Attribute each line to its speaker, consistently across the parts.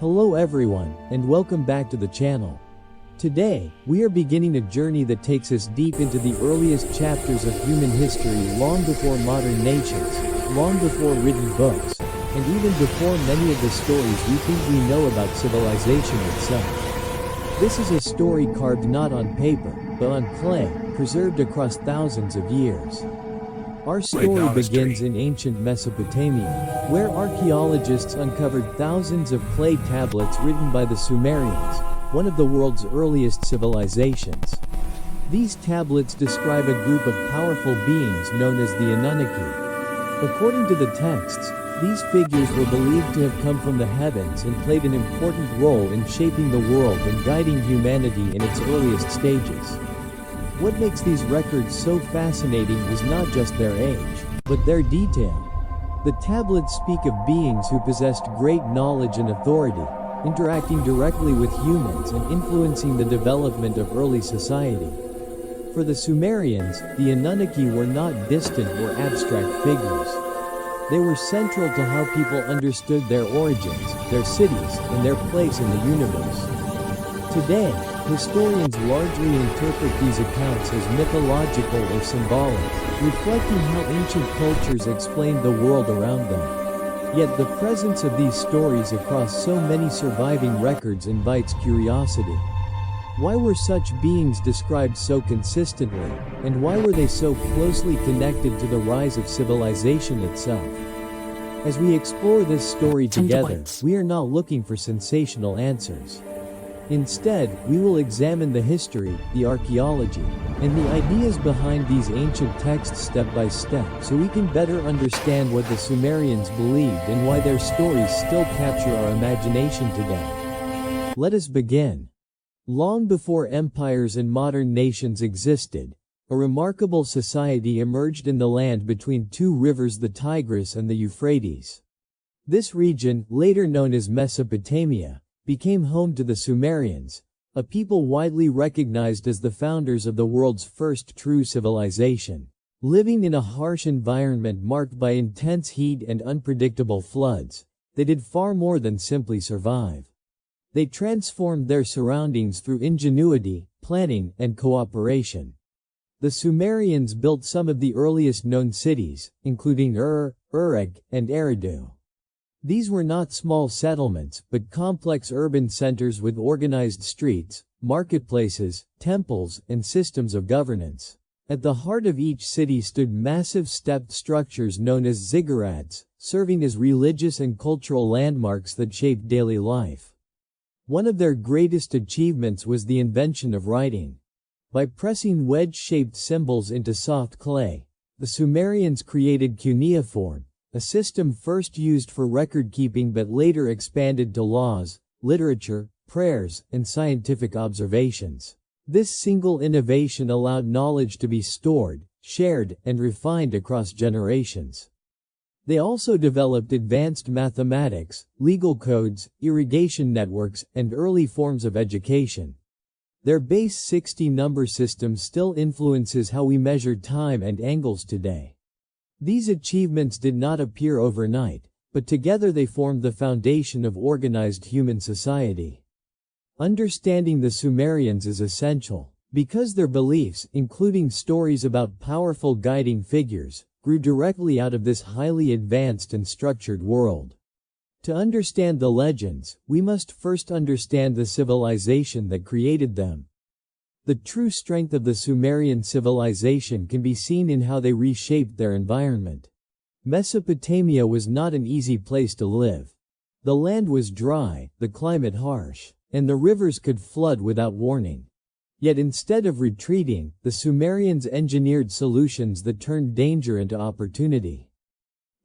Speaker 1: Hello everyone, and welcome back to the channel. Today, we are beginning a journey that takes us deep into the earliest chapters of human history, long before modern nations, long before written books, and even before many of the stories we think we know about civilization itself. This is a story carved not on paper, but on clay, preserved across thousands of years. Our story begins in ancient Mesopotamia, where archaeologists uncovered thousands of clay tablets written by the Sumerians, one of the world's earliest civilizations. These tablets describe a group of powerful beings known as the Anunnaki. According to the texts, these figures were believed to have come from the heavens and played an important role in shaping the world and guiding humanity in its earliest stages. What makes these records so fascinating is not just their age, but their detail. The tablets speak of beings who possessed great knowledge and authority, interacting directly with humans and influencing the development of early society. For the Sumerians, the Anunnaki were not distant or abstract figures. They were central to how people understood their origins, their cities, and their place in the universe. Today, historians largely interpret these accounts as mythological or symbolic, reflecting how ancient cultures explained the world around them. Yet the presence of these stories across so many surviving records invites curiosity. Why were such beings described so consistently, and why were they so closely connected to the rise of civilization itself? As we explore this story together, we are not looking for sensational answers. Instead, we will examine the history, the archaeology, and the ideas behind these ancient texts step by step so we can better understand what the Sumerians believed and why their stories still capture our imagination today. Let us begin. Long before empires and modern nations existed, a remarkable society emerged in the land between two rivers, the Tigris and the Euphrates. This region, later known as Mesopotamia, became home to the Sumerians, a people widely recognized as the founders of the world's first true civilization. Living in a harsh environment marked by intense heat and unpredictable floods, they did far more than simply survive. They transformed their surroundings through ingenuity, planning, and cooperation. The Sumerians built some of the earliest known cities, including Uruk, and Eridu. These were not small settlements, but complex urban centers with organized streets, marketplaces, temples, and systems of governance. At the heart of each city stood massive stepped structures known as ziggurats, serving as religious and cultural landmarks that shaped daily life. One of their greatest achievements was the invention of writing. By pressing wedge-shaped symbols into soft clay, the Sumerians created cuneiform, a system first used for record-keeping but later expanded to laws, literature, prayers, and scientific observations. This single innovation allowed knowledge to be stored, shared, and refined across generations. They also developed advanced mathematics, legal codes, irrigation networks, and early forms of education. Their base 60 number system still influences how we measure time and angles today. These achievements did not appear overnight, but together they formed the foundation of organized human society. Understanding the Sumerians is essential, because their beliefs, including stories about powerful guiding figures, grew directly out of this highly advanced and structured world. To understand the legends, we must first understand the civilization that created them. The true strength of the Sumerian civilization can be seen in how they reshaped their environment. Mesopotamia was not an easy place to live. The land was dry, the climate harsh, and the rivers could flood without warning. Yet instead of retreating, the Sumerians engineered solutions that turned danger into opportunity.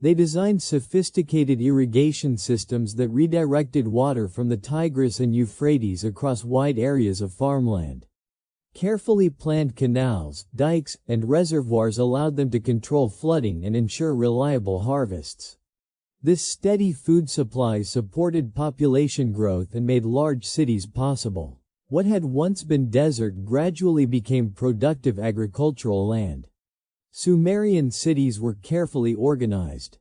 Speaker 1: They designed sophisticated irrigation systems that redirected water from the Tigris and Euphrates across wide areas of farmland. Carefully planned canals, dikes, and reservoirs allowed them to control flooding and ensure reliable harvests. This steady food supply supported population growth and made large cities possible. What had once been desert gradually became productive agricultural land. Sumerian cities were carefully organized.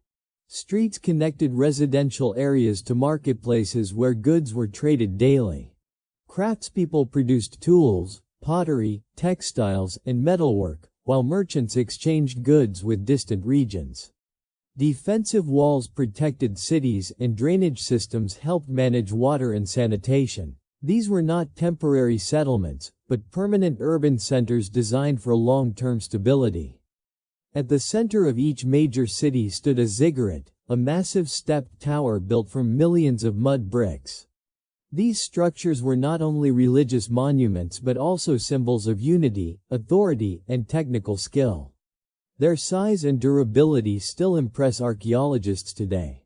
Speaker 1: Streets connected residential areas to marketplaces where goods were traded daily. Craftspeople produced tools, pottery, textiles, and metalwork, while merchants exchanged goods with distant regions. Defensive walls protected cities and drainage systems helped manage water and sanitation. These were not temporary settlements, but permanent urban centers designed for long-term stability. At the center of each major city stood a ziggurat, a massive stepped tower built from millions of mud bricks. These structures were not only religious monuments but also symbols of unity, authority, and technical skill. Their size and durability still impress archaeologists today.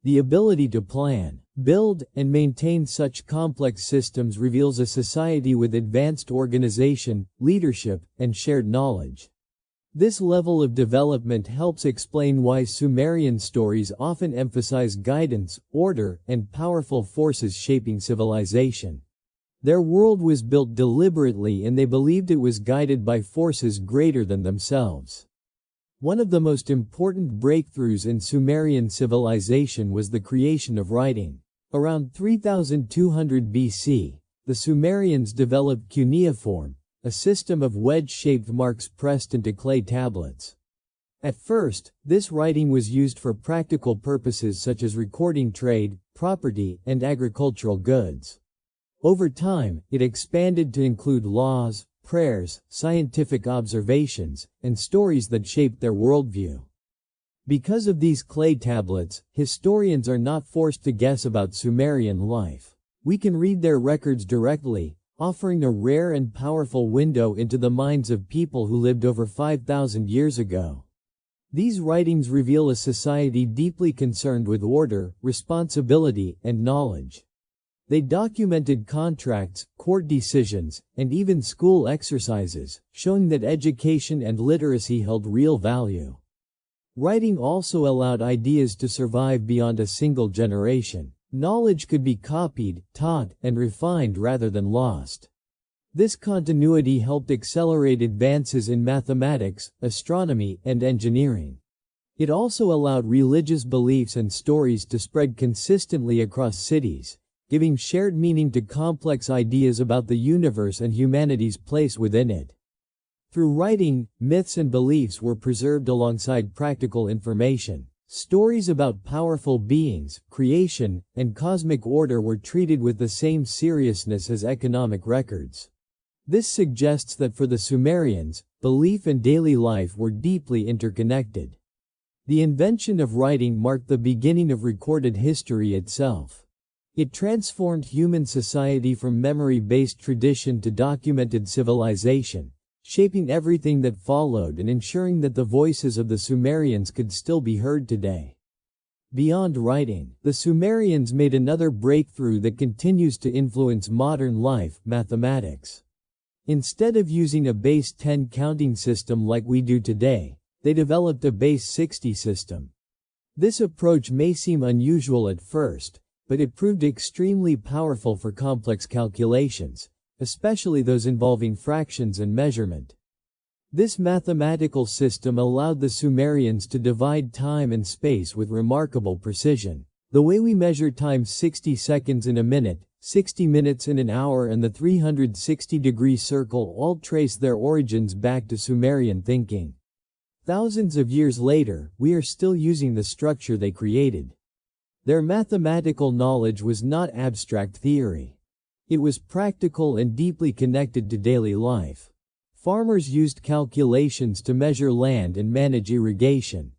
Speaker 1: The ability to plan, build, and maintain such complex systems reveals a society with advanced organization, leadership, and shared knowledge. This level of development helps explain why Sumerian stories often emphasize guidance, order, and powerful forces shaping civilization. Their world was built deliberately and they believed it was guided by forces greater than themselves. One of the most important breakthroughs in Sumerian civilization was the creation of writing. Around 3200 BC, the Sumerians developed cuneiform, a system of wedge-shaped marks pressed into clay tablets. At first, this writing was used for practical purposes such as recording trade, property, and agricultural goods. Over time, it expanded to include laws, prayers, scientific observations, and stories that shaped their worldview. Because of these clay tablets, historians are not forced to guess about Sumerian life. We can read their records directly, offering a rare and powerful window into the minds of people who lived over 5,000 years ago. These writings reveal a society deeply concerned with order, responsibility, and knowledge. They documented contracts, court decisions, and even school exercises, showing that education and literacy held real value. Writing also allowed ideas to survive beyond a single generation. Knowledge could be copied, taught, and refined rather than lost. This continuity helped accelerate advances in mathematics, astronomy, and engineering. It also allowed religious beliefs and stories to spread consistently across cities, giving shared meaning to complex ideas about the universe and humanity's place within it. Through writing, myths and beliefs were preserved alongside practical information. Stories about powerful beings, creation, and cosmic order were treated with the same seriousness as economic records. This suggests that for the Sumerians, belief and daily life were deeply interconnected. The invention of writing marked the beginning of recorded history itself. It transformed human society from memory-based tradition to documented civilization, shaping everything that followed and ensuring that the voices of the Sumerians could still be heard today. Beyond writing, the Sumerians made another breakthrough that continues to influence modern life: mathematics. Instead of using a base 10 counting system like we do today, they developed a base 60 system. This approach may seem unusual at first, but it proved extremely powerful for complex calculations, especially those involving fractions and measurement. This mathematical system allowed the Sumerians to divide time and space with remarkable precision. The way we measure time: 60 seconds in a minute, 60 minutes in an hour, and the 360-degree circle all trace their origins back to Sumerian thinking. Thousands of years later, we are still using the structure they created. Their mathematical knowledge was not abstract theory. It was practical and deeply connected to daily life. Farmers used calculations to measure land and manage irrigation.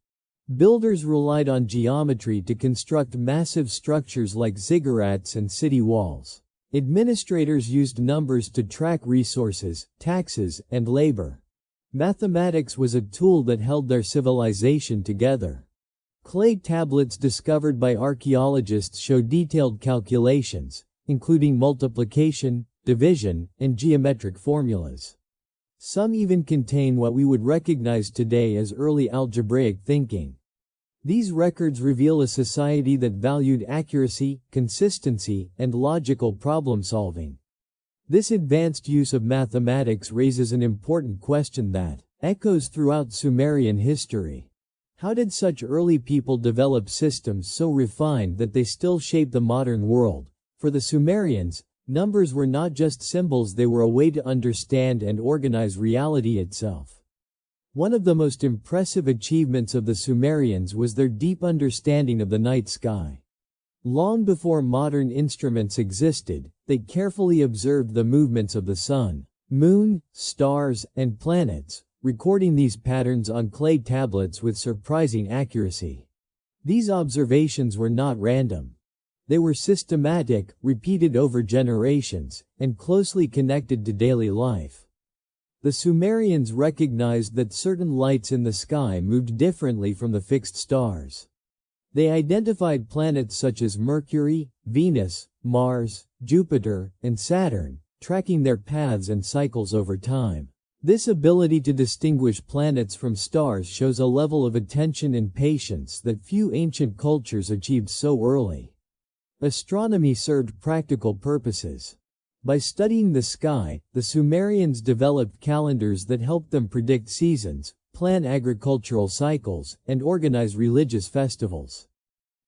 Speaker 1: Builders relied on geometry to construct massive structures like ziggurats and city walls. Administrators used numbers to track resources, taxes, and labor. Mathematics was a tool that held their civilization together. Clay tablets discovered by archaeologists show detailed calculations, including multiplication, division, and geometric formulas. Some even contain what we would recognize today as early algebraic thinking. These records reveal a society that valued accuracy, consistency, and logical problem-solving. This advanced use of mathematics raises an important question that echoes throughout Sumerian history. How did such early people develop systems so refined that they still shape the modern world? For the Sumerians, numbers were not just symbols, they were a way to understand and organize reality itself. One of the most impressive achievements of the Sumerians was their deep understanding of the night sky. Long before modern instruments existed, they carefully observed the movements of the sun, moon, stars, and planets, recording these patterns on clay tablets with surprising accuracy. These observations were not random. They were systematic, repeated over generations, and closely connected to daily life. The Sumerians recognized that certain lights in the sky moved differently from the fixed stars. They identified planets such as Mercury, Venus, Mars, Jupiter, and Saturn, tracking their paths and cycles over time. This ability to distinguish planets from stars shows a level of attention and patience that few ancient cultures achieved so early. Astronomy served practical purposes. By studying the sky, the Sumerians developed calendars that helped them predict seasons, plan agricultural cycles, and organize religious festivals.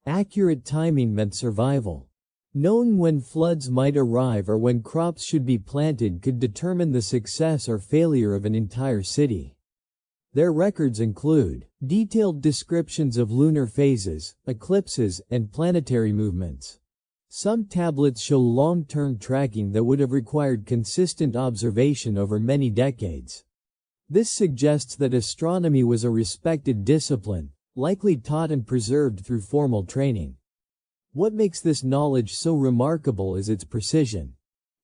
Speaker 1: Accurate timing meant survival. Knowing when floods might arrive or when crops should be planted could determine the success or failure of an entire city. Their records include detailed descriptions of lunar phases, eclipses, and planetary movements. Some tablets show long-term tracking that would have required consistent observation over many decades. This suggests that astronomy was a respected discipline, likely taught and preserved through formal training. What makes this knowledge so remarkable is its precision.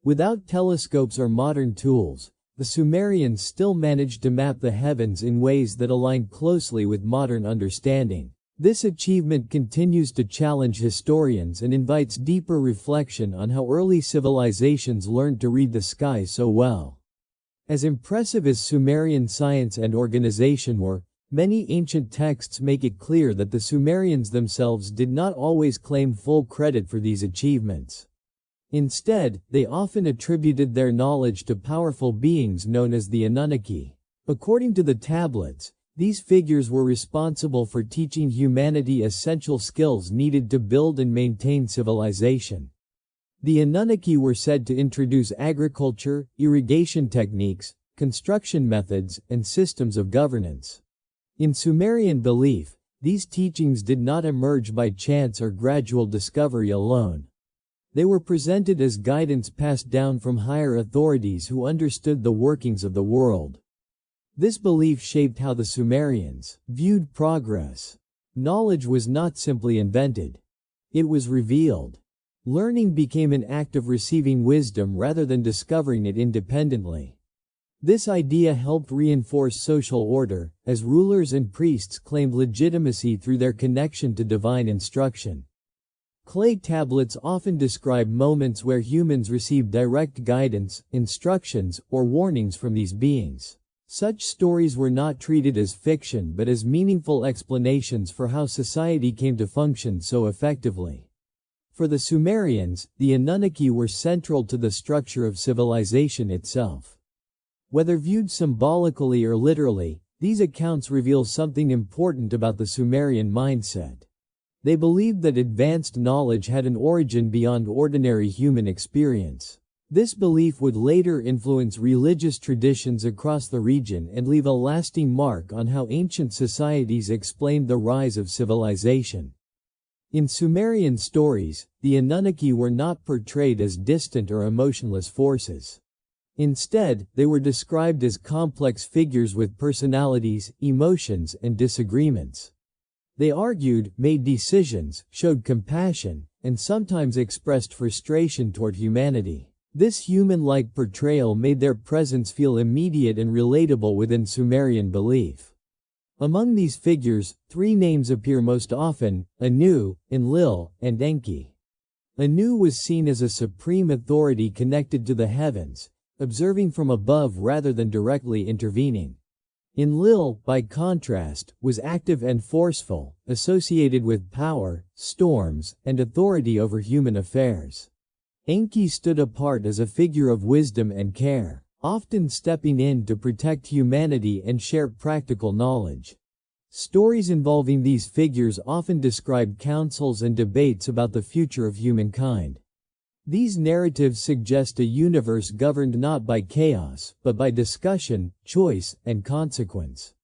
Speaker 1: Without telescopes or modern tools, the Sumerians still managed to map the heavens in ways that align closely with modern understanding. This achievement continues to challenge historians and invites deeper reflection on how early civilizations learned to read the sky so well. As impressive as Sumerian science and organization were, many ancient texts make it clear that the Sumerians themselves did not always claim full credit for these achievements. Instead, they often attributed their knowledge to powerful beings known as the Anunnaki. According to the tablets, these figures were responsible for teaching humanity essential skills needed to build and maintain civilization. The Anunnaki were said to introduce agriculture, irrigation techniques, construction methods, and systems of governance. In Sumerian belief, these teachings did not emerge by chance or gradual discovery alone. They were presented as guidance passed down from higher authorities who understood the workings of the world. This belief shaped how the Sumerians viewed progress. Knowledge was not simply invented. It was revealed. Learning became an act of receiving wisdom rather than discovering it independently. This idea helped reinforce social order, as rulers and priests claimed legitimacy through their connection to divine instruction. Clay tablets often describe moments where humans received direct guidance, instructions, or warnings from these beings. Such stories were not treated as fiction but as meaningful explanations for how society came to function so effectively. For the Sumerians, the Anunnaki were central to the structure of civilization itself. Whether viewed symbolically or literally, these accounts reveal something important about the Sumerian mindset. They believed that advanced knowledge had an origin beyond ordinary human experience. This belief would later influence religious traditions across the region and leave a lasting mark on how ancient societies explained the rise of civilization. In Sumerian stories, the Anunnaki were not portrayed as distant or emotionless forces. Instead, they were described as complex figures with personalities, emotions, and disagreements. They argued, made decisions, showed compassion, and sometimes expressed frustration toward humanity. This human-like portrayal made their presence feel immediate and relatable within Sumerian belief. Among these figures, three names appear most often: Anu, Enlil, and Enki. Anu was seen as a supreme authority connected to the heavens, observing from above rather than directly intervening. Enlil, by contrast, was active and forceful, associated with power, storms, and authority over human affairs. Enki stood apart as a figure of wisdom and care, often stepping in to protect humanity and share practical knowledge. Stories involving these figures often describe councils and debates about the future of humankind. These narratives suggest a universe governed not by chaos, but by discussion, choice, and consequence.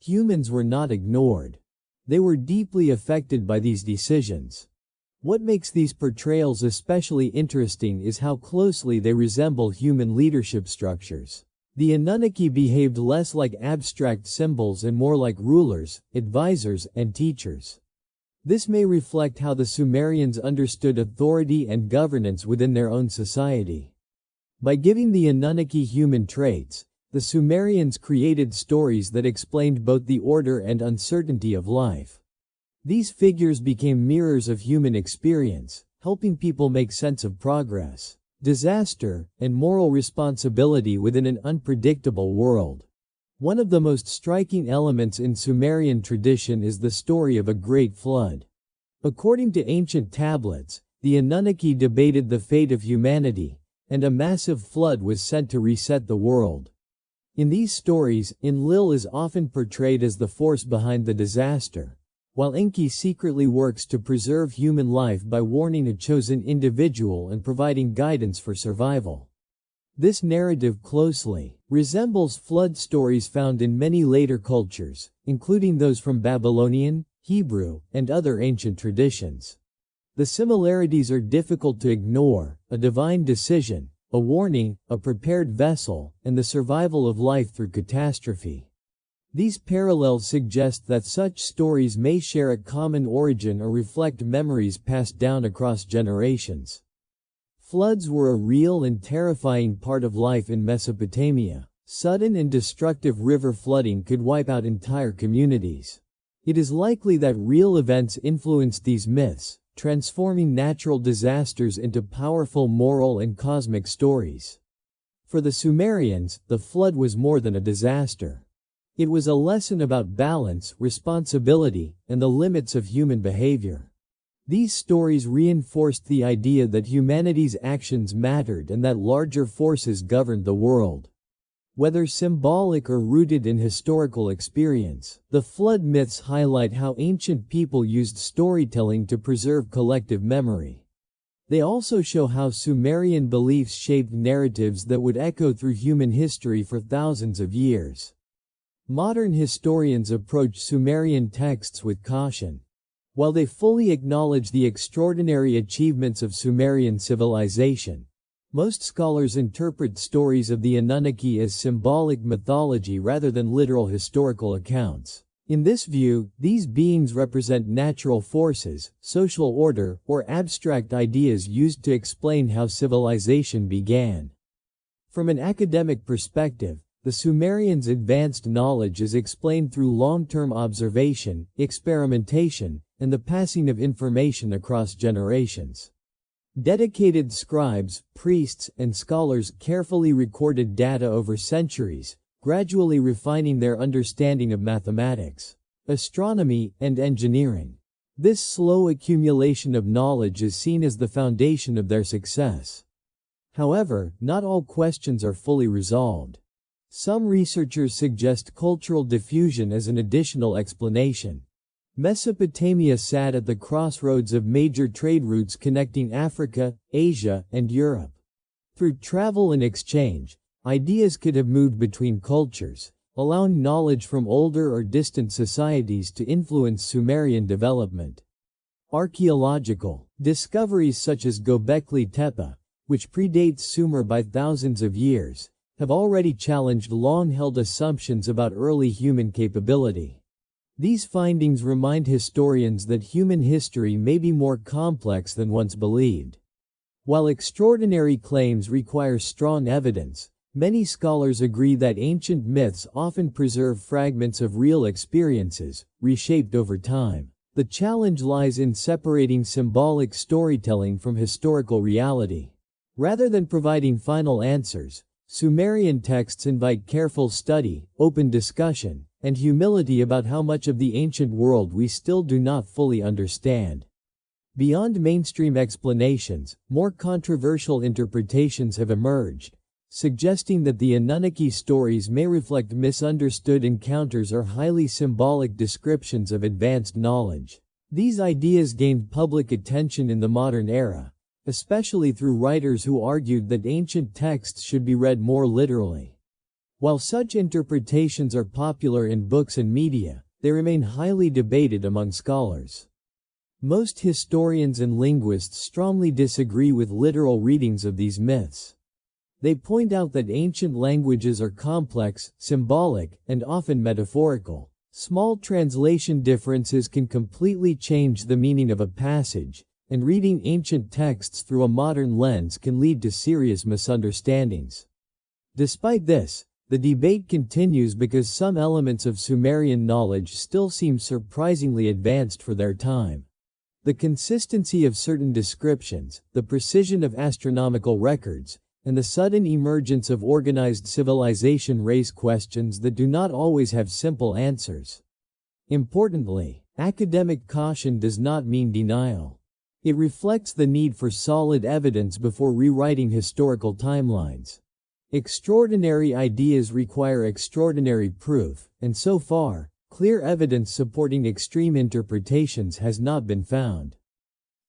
Speaker 1: Humans were not ignored. They were deeply affected by these decisions. What makes these portrayals especially interesting is how closely they resemble human leadership structures. The Anunnaki behaved less like abstract symbols and more like rulers, advisors, and teachers. This may reflect how the Sumerians understood authority and governance within their own society. By giving the Anunnaki human traits, the Sumerians created stories that explained both the order and uncertainty of life. These figures became mirrors of human experience, helping people make sense of progress, disaster, and moral responsibility within an unpredictable world. One of the most striking elements in Sumerian tradition is the story of a great flood. According to ancient tablets, the Anunnaki debated the fate of humanity, and a massive flood was sent to reset the world. In these stories, Enlil is often portrayed as the force behind the disaster, while Enki secretly works to preserve human life by warning a chosen individual and providing guidance for survival. This narrative closely resembles flood stories found in many later cultures, including those from Babylonian, Hebrew, and other ancient traditions. The similarities are difficult to ignore: a divine decision, a warning, a prepared vessel, and the survival of life through catastrophe. These parallels suggest that such stories may share a common origin or reflect memories passed down across generations. Floods were a real and terrifying part of life in Mesopotamia. Sudden and destructive river flooding could wipe out entire communities. It is likely that real events influenced these myths, transforming natural disasters into powerful moral and cosmic stories. For the Sumerians, the flood was more than a disaster. It was a lesson about balance, responsibility, and the limits of human behavior. These stories reinforced the idea that humanity's actions mattered and that larger forces governed the world. Whether symbolic or rooted in historical experience, the flood myths highlight how ancient people used storytelling to preserve collective memory. They also show how Sumerian beliefs shaped narratives that would echo through human history for thousands of years. Modern historians approach Sumerian texts with caution. While they fully acknowledge the extraordinary achievements of Sumerian civilization, most scholars interpret stories of the Anunnaki as symbolic mythology rather than literal historical accounts. In this view, these beings represent natural forces, social order, or abstract ideas used to explain how civilization began. From an academic perspective, the Sumerians' advanced knowledge is explained through long-term observation, experimentation, and the passing of information across generations. Dedicated scribes, priests, and scholars carefully recorded data over centuries, gradually refining their understanding of mathematics, astronomy, and engineering. This slow accumulation of knowledge is seen as the foundation of their success. However, not all questions are fully resolved. Some researchers suggest cultural diffusion as an additional explanation. Mesopotamia sat at the crossroads of major trade routes connecting Africa, Asia, and Europe. Through travel and exchange, ideas could have moved between cultures, allowing knowledge from older or distant societies to influence Sumerian development. Archaeological discoveries such as Göbekli Tepe, which predates Sumer by thousands of years, have already challenged long-held assumptions about early human capability. These findings remind historians that human history may be more complex than once believed. While extraordinary claims require strong evidence, many scholars agree that ancient myths often preserve fragments of real experiences, reshaped over time. The challenge lies in separating symbolic storytelling from historical reality. Rather than providing final answers, Sumerian texts invite careful study, open discussion, and humility about how much of the ancient world we still do not fully understand. Beyond mainstream explanations, more controversial interpretations have emerged. suggesting that the Anunnaki stories may reflect misunderstood encounters or highly symbolic descriptions of advanced knowledge. These ideas gained public attention in the modern era, especially through writers who argued that ancient texts should be read more literally. While such interpretations are popular in books and media, they remain highly debated among scholars. Most historians and linguists strongly disagree with literal readings of these myths. They point out that ancient languages are complex, symbolic, and often metaphorical. Small translation differences can completely change the meaning of a passage, and reading ancient texts through a modern lens can lead to serious misunderstandings. Despite this, the debate continues because some elements of Sumerian knowledge still seem surprisingly advanced for their time. The consistency of certain descriptions, the precision of astronomical records, and the sudden emergence of organized civilization raise questions that do not always have simple answers. Importantly, academic caution does not mean denial. It reflects the need for solid evidence before rewriting historical timelines. Extraordinary ideas require extraordinary proof, and so far, clear evidence supporting extreme interpretations has not been found.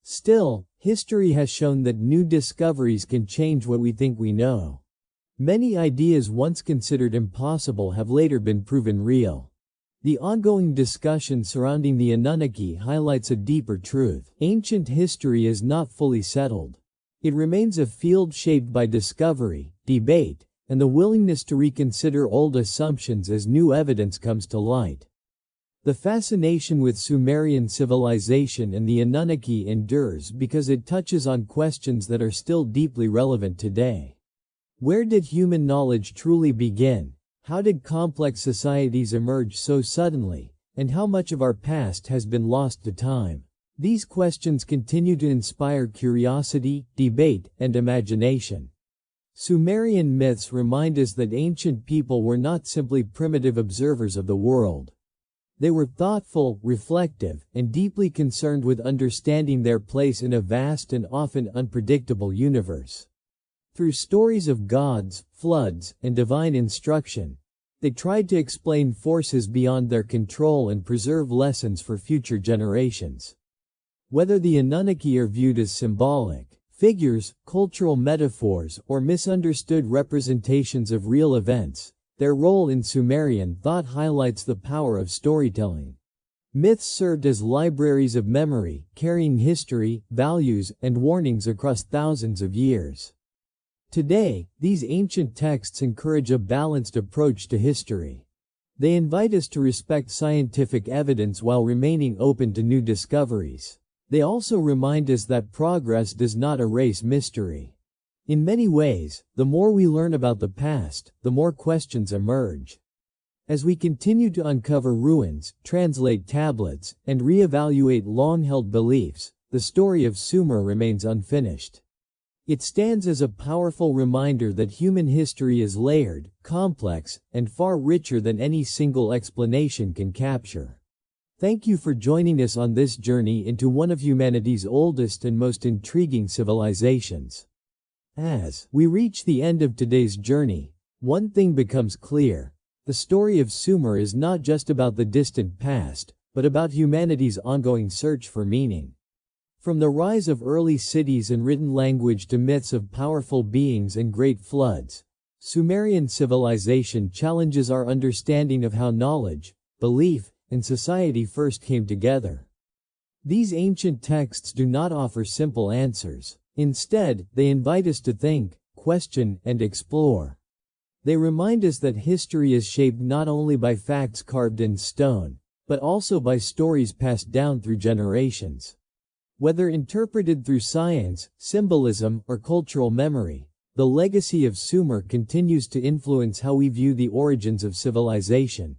Speaker 1: Still, history has shown that new discoveries can change what we think we know. Many ideas once considered impossible have later been proven real. The ongoing discussion surrounding the Anunnaki highlights a deeper truth. Ancient history is not fully settled. It remains a field shaped by discovery, debate, and the willingness to reconsider old assumptions as new evidence comes to light. The fascination with Sumerian civilization and the Anunnaki endures because it touches on questions that are still deeply relevant today. Where did human knowledge truly begin? How did complex societies emerge so suddenly? And how much of our past has been lost to time? These questions continue to inspire curiosity, debate, and imagination. Sumerian myths remind us that ancient people were not simply primitive observers of the world. They were thoughtful, reflective, and deeply concerned with understanding their place in a vast and often unpredictable universe. Through stories of gods, floods, and divine instruction, they tried to explain forces beyond their control and preserve lessons for future generations. Whether the Anunnaki are viewed as symbolic figures, cultural metaphors, or misunderstood representations of real events, their role in Sumerian thought highlights the power of storytelling. Myths served as libraries of memory, carrying history, values, and warnings across thousands of years. Today, these ancient texts encourage a balanced approach to history. They invite us to respect scientific evidence while remaining open to new discoveries. They also remind us that progress does not erase mystery. In many ways, the more we learn about the past, the more questions emerge. As we continue to uncover ruins, translate tablets, and reevaluate long-held beliefs, the story of Sumer remains unfinished. It stands as a powerful reminder that human history is layered, complex, and far richer than any single explanation can capture. Thank you for joining us on this journey into one of humanity's oldest and most intriguing civilizations. As we reach the end of today's journey, one thing becomes clear. The story of Sumer is not just about the distant past, but about humanity's ongoing search for meaning. From the rise of early cities and written language to myths of powerful beings and great floods, Sumerian civilization challenges our understanding of how knowledge, belief, and society first came together. These ancient texts do not offer simple answers. Instead, they invite us to think, question, and explore. They remind us that history is shaped not only by facts carved in stone, but also by stories passed down through generations. Whether interpreted through science, symbolism, or cultural memory, the legacy of Sumer continues to influence how we view the origins of civilization.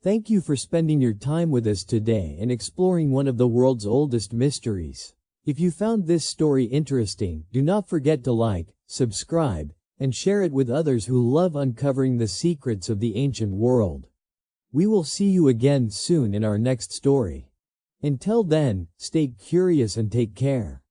Speaker 1: Thank you for spending your time with us today and exploring one of the world's oldest mysteries. If you found this story interesting, do not forget to like, subscribe, and share it with others who love uncovering the secrets of the ancient world. We will see you again soon in our next story. Until then, stay curious and take care.